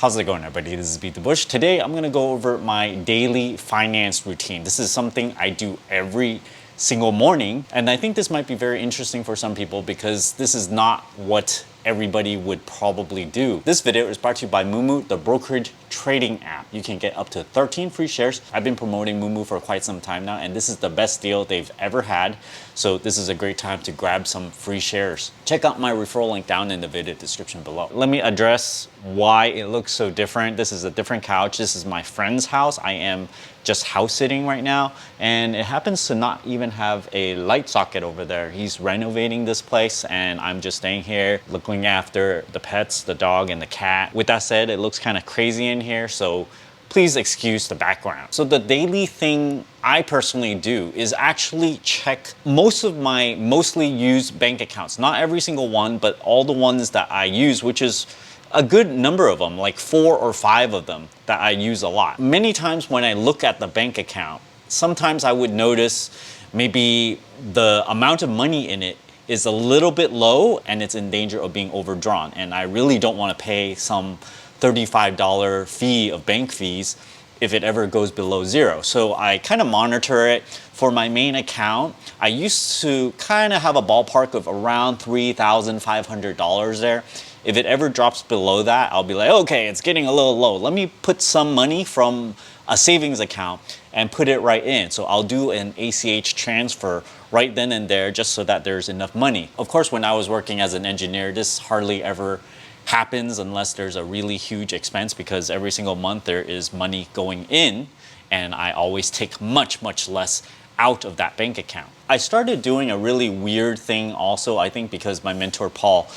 How's it going, everybody? This is BeatTheBush. Today I'm going to go over my daily finance routine. This is something I do every single morning, and I think this might be very interesting for some people because this is not what everybody would probably do. This video is brought to you by Moomoo, the brokerage trading app. You can get up to 13 free shares. I've been promoting Moomoo for quite some time now, and this is the best deal they've ever had. So this is a great time to grab some free shares. Check out my referral link down in the video description below. Let me address why it looks so different. This is a different couch. This is my friend's house. I am just house sitting right now, and it happens to not even have a light socket over there. He's renovating this place, and I'm just staying here looking after the pets, the dog and the cat. With that said, it looks kind of crazy in here, so please excuse the background. So the daily thing I personally do is actually check most of my mostly used bank accounts. Not every single one, but all the ones that I use, which is a good number of them, like 4 or 5 of them that I use a lot. Many times when I look at the bank account, sometimes I would notice maybe the amount of money in it is a little bit low and it's in danger of being overdrawn. And I really don't want to pay some $35 fee of bank fees if it ever goes below zero. So I kind of monitor it. For my main account, I used to kind of have a ballpark of around $3,500 there. If it ever drops below that, I'll be like, okay, it's getting a little low. Let me put some money from a savings account and put it right in. So I'll do an ACH transfer right then and there just so that there's enough money. Of course, when I was working as an engineer, this hardly ever happens unless there's a really huge expense, because every single month there is money going in and I always take much less out of that bank account. I started doing a really weird thing also, I think because my mentor Paul,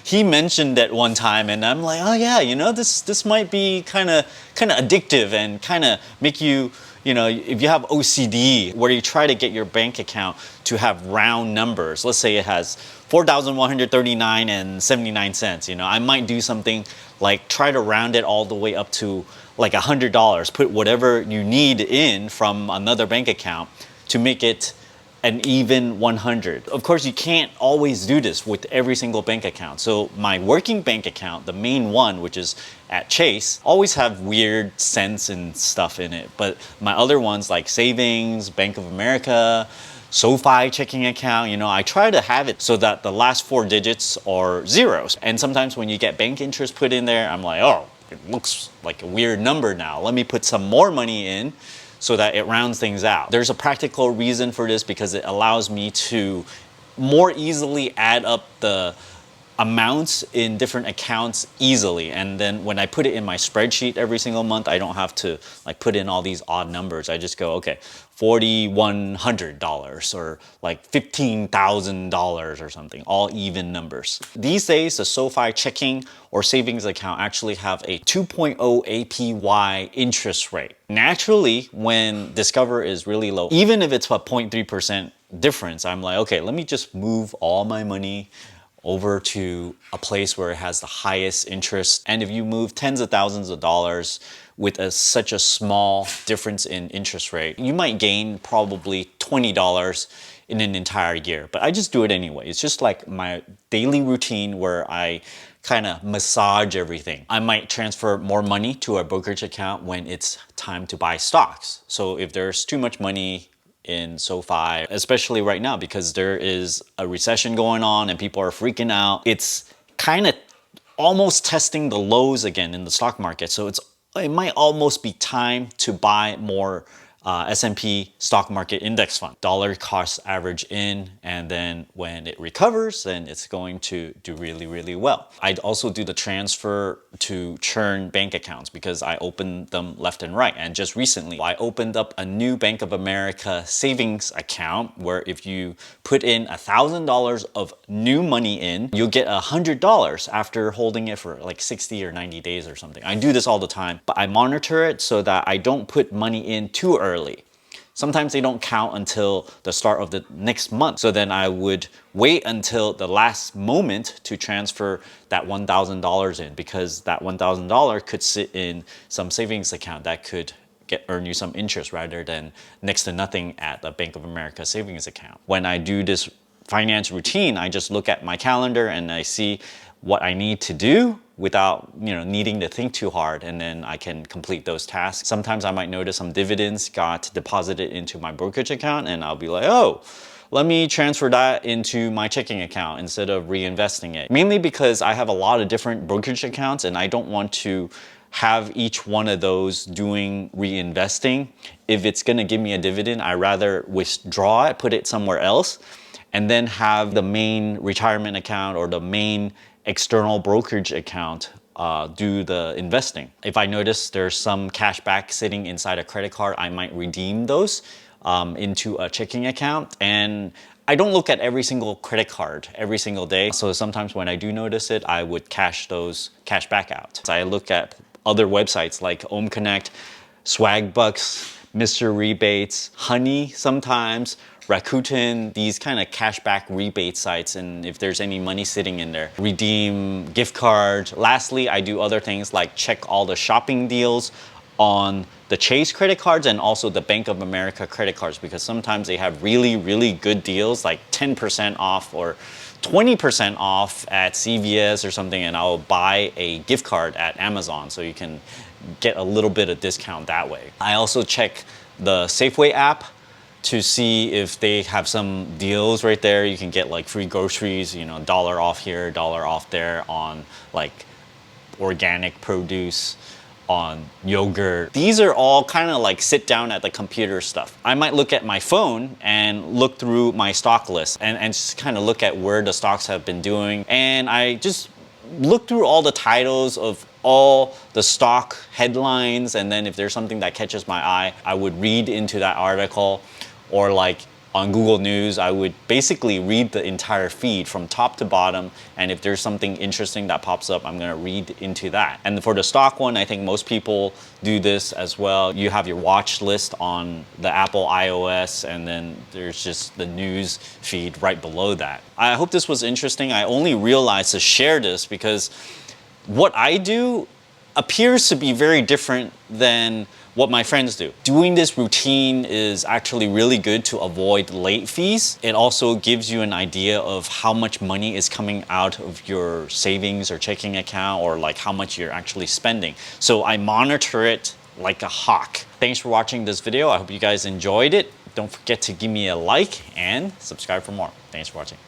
he mentioned it one time and I'm like, oh yeah, you know, this might be kind of addictive and kind of make you, you know, if you have OCD where you try to get your bank account to have round numbers. Let's say it has 4,139 and 79 cents. You know, I might do something like try to round it all the way up to like $100, put whatever you need in from another bank account to make it an even 100. Of course, you can't always do this with every single bank account. So my working bank account, the main one, which is at Chase, always have weird cents and stuff in it. But my other ones like savings, Bank of America, SoFi checking account, you know, I try to have it so that the last 4 digits are zeros. And sometimes when you get bank interest put in there, I'm like, oh, it looks like a weird number now. Let me put some more money in so that it rounds things out. There's a practical reason for this because it allows me to more easily add up the amounts in different accounts easily. And then when I put it in my spreadsheet every single month, I don't have to like put in all these odd numbers. I just go, okay, $4,100 or like $15,000 or something, all even numbers. These days, the SoFi checking or savings account actually have a 2.0 APY interest rate. Naturally, when Discover is really low, even if it's a 0.3% difference, I'm like, okay, let me just move all my money over to a place where it has the highest interest. And if you move tens of thousands of dollars with such a small difference in interest rate, you might gain probably $20 in an entire year. But I just do it anyway. It's just like my daily routine where I kind of massage everything. I might transfer more money to a brokerage account when it's time to buy stocks. So if there's too much money in SoFi, especially right now because there is a recession going on and people are freaking out, it's kind of almost testing the lows again in the stock market. So it might almost be time to buy more S&P stock market index fund. Dollar cost average in, and then when it recovers, then it's going to do really well. I'd also do the transfer to churn bank accounts because I opened them left and right. And just recently, I opened up a new Bank of America savings account where if you put in $1,000 of new money in, you'll get $100 after holding it for like 60 or 90 days or something. I do this all the time, but I monitor it so that I don't put money in too early. Sometimes they don't count until the start of the next month. So then I would wait until the last moment to transfer that $1,000 in, because that $1,000 could sit in some savings account that could earn you some interest rather than next to nothing at the Bank of America savings account. When I do this finance routine, I just look at my calendar and I see what I need to do without needing to think too hard, and then I can complete those tasks. Sometimes I might notice some dividends got deposited into my brokerage account, and I'll be like, oh, let me transfer that into my checking account instead of reinvesting it. Mainly because I have a lot of different brokerage accounts and I don't want to have each one of those doing reinvesting. If it's gonna give me a dividend, I'd rather withdraw it, put it somewhere else, and then have the main retirement account or the main external brokerage account do the investing. If I notice there's some cash back sitting inside a credit card, I might redeem those into a checking account. And I don't look at every single credit card every single day. So sometimes when I do notice it, I would cash those cash back out. So I look at other websites like Ohm Connect, Swagbucks, Mr. Rebates, Honey sometimes, Rakuten, these kind of cashback rebate sites, and if there's any money sitting in there. Redeem gift cards. Lastly, I do other things like check all the shopping deals on the Chase credit cards and also the Bank of America credit cards, because sometimes they have really, really good deals like 10% off or 20% off at CVS or something, and I'll buy a gift card at Amazon so you can get a little bit of discount that way. I also check the Safeway app to see if they have some deals right there. You can get like free groceries, dollar off here, dollar off there on like organic produce, on yogurt. These are all kind of like sit down at the computer stuff. I might look at my phone and look through my stock list and just kind of look at where the stocks have been doing. And I just look through all the titles of all the stock headlines, and then if there's something that catches my eye, I would read into that article. Or like on Google News, I would basically read the entire feed from top to bottom, and if there's something interesting that pops up, I'm gonna read into that. And for the stock one, I think most people do this as well. You have your watch list on the Apple iOS, and then there's just the news feed right below that. I hope this was interesting. I only realized to share this because what I do appears to be very different than what my friends do. Doing this routine is actually really good to avoid late fees. It also gives you an idea of how much money is coming out of your savings or checking account, or like how much you're actually spending. So I monitor it like a hawk. Thanks for watching this video. I hope you guys enjoyed it. Don't forget to give me a like and subscribe for more. Thanks for watching.